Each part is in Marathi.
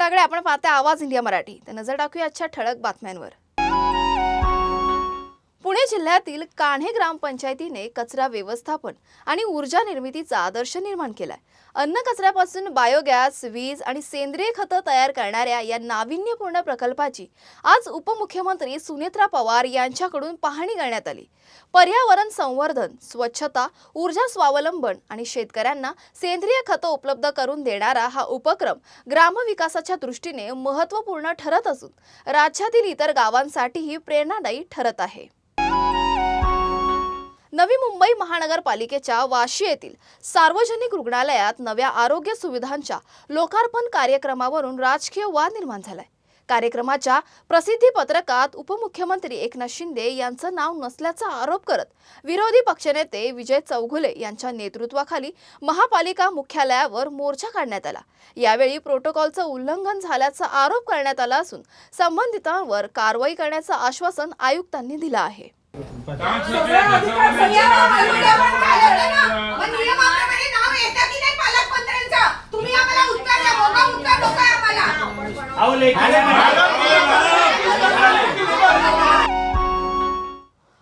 त्याकडे आपण पाहता आवाज इंडिया मराठी. तर नजर टाकूया आजच्या ठळक बातम्यांवर. पुणे जिल्ह्यातील कान्हे ग्रामपंचायतीने कचरा व्यवस्थापन आणि ऊर्जा निर्मितीचा आदर्श निर्माण केलाय. अन्न कचऱ्यापासून बायोगॅस, वीज आणि सेंद्रिय खतं तयार करणाऱ्या या नाविन्यपूर्ण प्रकल्पाची आज उपमुख्यमंत्री सुनेत्रा पवार यांच्याकडून पाहणी करण्यात आली. पर्यावरण संवर्धन, स्वच्छता, ऊर्जा स्वावलंबन आणि शेतकऱ्यांना सेंद्रिय खतं उपलब्ध करून देणारा हा उपक्रम ग्रामविकासाच्या दृष्टीने महत्त्वपूर्ण ठरत असून राज्यातील इतर गावांसाठीही प्रेरणादायी ठरत आहे. नवी मुंबई महानगरपालिकेच्या वाशी येथील सार्वजनिक रुग्णालयात नव्या आरोग्य सुविधांच्या लोकार्पण कार्यक्रमावरून राजकीय वाद निर्माण झालाय. कार्यक्रमाच्या प्रसिद्धी पत्रकात उपमुख्यमंत्री एकनाथ शिंदे यांचं नाव नसल्याचा आरोप करत विरोधी पक्षनेते विजय चौगुले यांच्या नेतृत्वाखाली महापालिका मुख्यालयावर मोर्चा काढण्यात आला. यावेळी प्रोटोकॉलचं उल्लंघन झाल्याचा आरोप करण्यात आला असून संबंधितांवर कारवाई करण्याचं आश्वासन आयुक्तांनी दिलं आहे.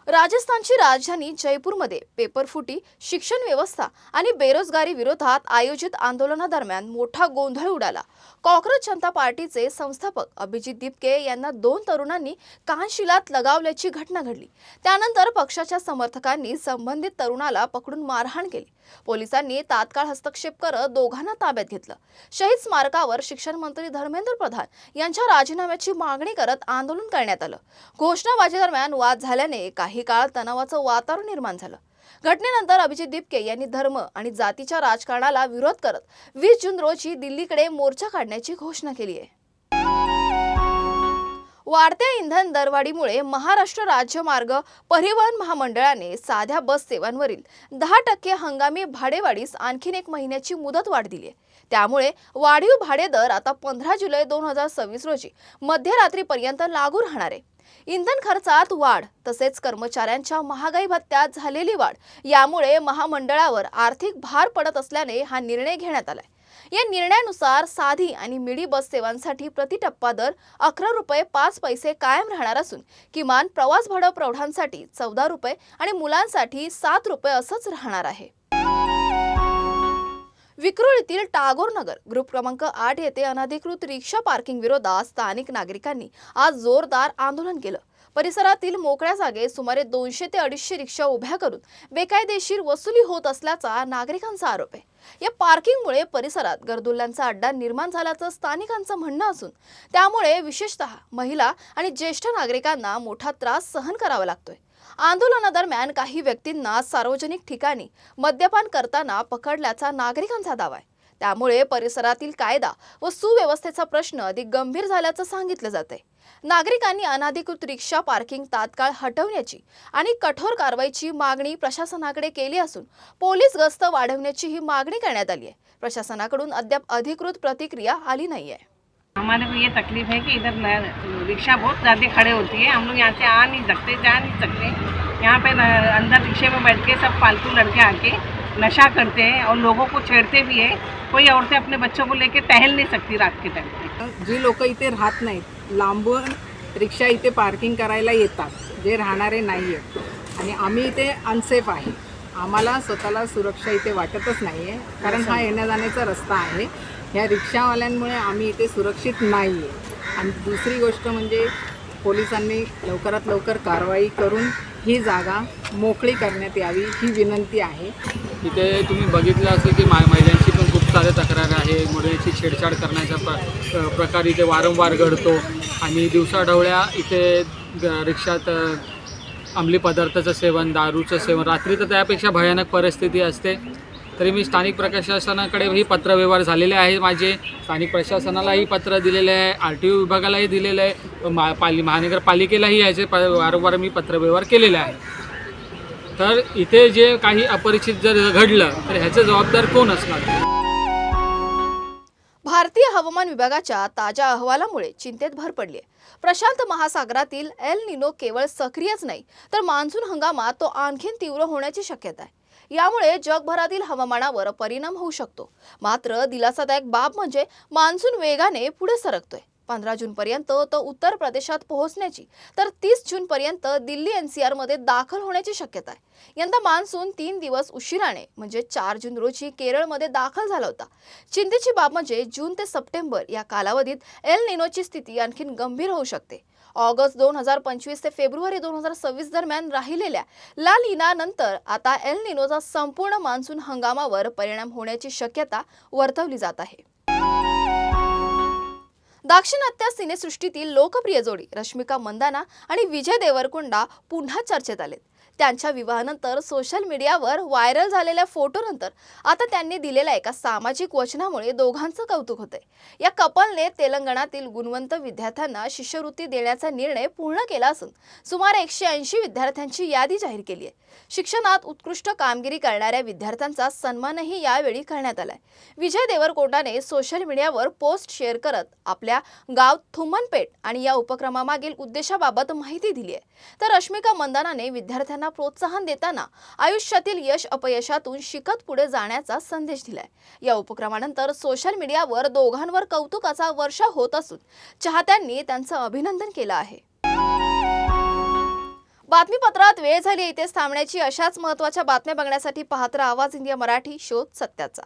राजस्थानची राजधानी जयपूरमध्ये पेपरफुटी, शिक्षण व्यवस्था आणि बेरोजगारी विरोधात आयोजित आंदोलनादरम्यान मोठा गोंधळ उडाला. कॉंग्रेस जनता पार्टीचे संस्थापक अभिजित दिपके यांना 2 तरुणांनी कानशिलात लगावल्याची घटना घडली. त्यानंतर पक्षाच्या समर्थकांनी संबंधित तरुणाला पकडून मारहाण केली. पोलिसांनी तात्काळ हस्तक्षेप करत दोघांना ताब्यात घेतलं. शहीद स्मारकावर शिक्षण मंत्री धर्मेंद्र प्रधान यांच्या राजीनाम्याची मागणी करत आंदोलन करण्यात आलं. घोषणाबाजी दरम्यान वाद झाल्याने काही काळ तणावाचं वातावरण निर्माण झालं. घटनेनंतर अभिजित दिपके यांनी धर्म आणि जातीच्या राजकारणाला विरोध करत 20 जून रोजी दिल्लीकडे मोर्चा काढण्याची घोषणा केली आहे. वाढत्या इंधन दरवाढीमुळे महाराष्ट्र राज्य मार्ग परिवहन महामंडळाने साध्या बस सेवांवरील 10% हंगामी भाडेवाढीस आणखीन 1 महिन्याची मुदत वाढ दिली आहे. त्यामुळे वाढीव भाडे दर आता 15 जुलै 2026 रोजी मध्यरात्रीपर्यंत लागू राहणार आहे. इंधन खर्चात वाढ तसेच कर्मचाऱ्यांच्या महागाई भत्त्यात झालेली वाढ यामुळे महामंडळावर आर्थिक भार पडत असल्याने हा निर्णय घेण्यात आलाय. या निर्णयानुसार साधी आणि मिडी बस सेवांसाठी प्रति टप्पा दर 11 रुपये 5 पैसे कायम राहणार असून किमान प्रवास भाडं प्रौढांसाठी 14 रुपये आणि मुलांसाठी 7 रुपये असंच राहणार आहे. विक्रोळीतील टागोर नगर ग्रुप क्रमांक 8 येथे अनधिकृत रिक्षा पार्किंग विरोधात स्थानिक नागरिकांनी आज जोरदार आंदोलन केलं. परिसरातील मोकळ्या जागेत सुमारे 200 ते 250 रिक्षा उभ्या करून बेकायदेशीर वसुली होत असल्याचा नागरिकांचा आरोप आहे. या पार्किंगमुळे परिसरात गर्दुल्ल्यांचा अड्डा निर्माण झाल्याचं स्थानिकांचं म्हणणं असून त्यामुळे विशेषतः महिला आणि ज्येष्ठ नागरिकांना मोठा त्रास सहन करावा लागतोय. आंदोलनादरम्यान काही व्यक्तींना सार्वजनिक ठिकाणी मद्यपान करताना पकडल्याचा नागरिकांचा दावा आहे. त्यामुळे परिसरातील कायदा व सुव्यवस्थेचा प्रश्न अधिक गंभीर झाल्याचं सांगितलं जातंय. नागरिकांनी अनधिकृत रिक्षा पार्किंग तात्काळ हटवण्याची आणि कठोर कारवाईची मागणी प्रशासनाकडे केली असून पोलीस गस्त वाढवण्याची ही मागणी करण्यात आली आहे. प्रशासनाकडून अद्याप अधिकृत प्रतिक्रिया आली नाहीये. हमारे को ये तकलीफ है कि इधर रिक्शा बहुत ज़्यादा खड़े होती है. हम लोग यहाँ से आ नहीं सकते, जा नहीं सकते. यहाँ पे अंदर रिक्शे में बैठ के सब फालतू लड़के आके नशा करते हैं और लोगों को छेड़ते भी है. कोई औरतें अपने बच्चों को लेके टहल नहीं सकती रात के टाइम पे. जी लोक इथे राहत नाहीत, लांबून रिक्षा इथे पार्किंग करायला येतात, जे राहणारे नाही आहेत आणि आम्ही इथे अनसेफ आहे. आम्हाला स्वतःला सुरक्षा इथे वाटतच नाही आहे, कारण हा येण्या जाण्याचा रस्ता आहे. ह्या रिक्षावाल्यांमुळे आम्ही इथे सुरक्षित नाही आहे. आणि दुसरी गोष्ट म्हणजे पोलिसांनी लवकरात लवकर कारवाई करून ही जागा मोकळी करण्यात यावी ही विनंती आहे. इथे तुम्ही बघितलं असेल की महिलांची पण खूप सारे तक्रार आहे. मुलींची छेडछाड करण्याचा प्रकार इथे वारंवार घडतो आणि दिवसाढवळ्या इथे रिक्षात अंमली पदार्थाचं सेवन, दारूचं सेवन, रात्री तर त्यापेक्षा भयानक परिस्थिती असते. तरी मी स्थानिक प्रशासनाकडेही पत्रव्यवहार झालेले आहे. माझे स्थानिक प्रशासनालाही पत्र दिलेले आहे, RTO विभागालाही दिलेलं आहे, महानगरपालिकेलाही याचे वारंवार मी पत्रव्यवहार केलेले आहे. तर इथे जे काही अपरिचित जर घडलं तर ह्याचं जबाबदार कोण असणार? भारतीय हवामान विभागाच्या ताज्या अहवालामुळे चिंतेत भर पडली आहे. प्रशांत महासागरातील एल निनो केवळ सक्रियच नाही तर मान्सून हंगामात तो आणखीन तीव्र होण्याची शक्यता आहे. यामुळे जगभरातील हवामानावर परिणाम होऊ शकतो. मात्र दिलासादायक बाब म्हणजे मान्सून वेगाने पुढे सरकतोय. 15 जूनपर्यंत तो उत्तर प्रदेशात पोहोचण्याची तर 30 जूनपर्यंत दिल्ली NCR मध्ये दाखल होण्याची शक्यता आहे. यंदा मान्सून 3 दिवस उशिराने म्हणजे 4 जून रोजी केरळमध्ये दाखल झाला होता. चिंतेची बाब म्हणजे जून ते सप्टेंबर या कालावधीत एल निनोची स्थिती आणखी गंभीर होऊ शकते. ऑगस्ट 2025 ते फेब्रुवारी 2026 दरम्यान राहिलेल्या ला लीना नंतर आता एल निनोचा संपूर्ण मान्सून हंगामावर परिणाम होण्याची शक्यता वर्तवली जात आहे. दाक्षिणात्य सिनेसृष्टीतील लोकप्रिय जोडी रश्मिका मंदाना आणि विजय देवरकोंडा पुन्हा चर्चेत आलेत. त्यांच्या विवाहानंतर सोशल मीडियावर व्हायरल झालेल्या फोटोनंतर आता त्यांनी दिलेल्या एका सामाजिक वचनामुळे दोघांचं कौतुक होतंय. या कपलने तेलंगणातील गुणवंत विद्यार्थ्यांना शिष्यवृत्ती देण्याचा निर्णय पूर्ण केला असून सुमारे 180 विद्यार्थ्यांची यादी जाहीर केली आहे. शिक्षणात उत्कृष्ट कामगिरी करणाऱ्या विद्यार्थ्यांचा सन्मानही यावेळी करण्यात आलाय. विजय देवरकोंडाने सोशल मीडियावर पोस्ट शेअर करत आपल्या गाव थुम्मनपेट आणि या उपक्रमामागील उद्देशाबाबत माहिती दिली आहे. तर रश्मिका मंदानाने विद्यार्थ्यांना प्रोत्साहन देताना आयुष्यातील यश अपयशातून शिकत पुढे जाण्याचा संदेश दिलाय. या उपक्रमानंतर सोशल मीडियावर दोघांवर कौतुकाचा वर्षाव होत असून चाहत्यांनी त्यांचं अभिनंदन केलं आहे. बातमीपत्रात वेळ झाली इथेच थांबण्याची. अशाच महत्त्वाच्या बातम्या बघण्यासाठी पाहत रहा आवाज इंडिया मराठी, शोध सत्याचा.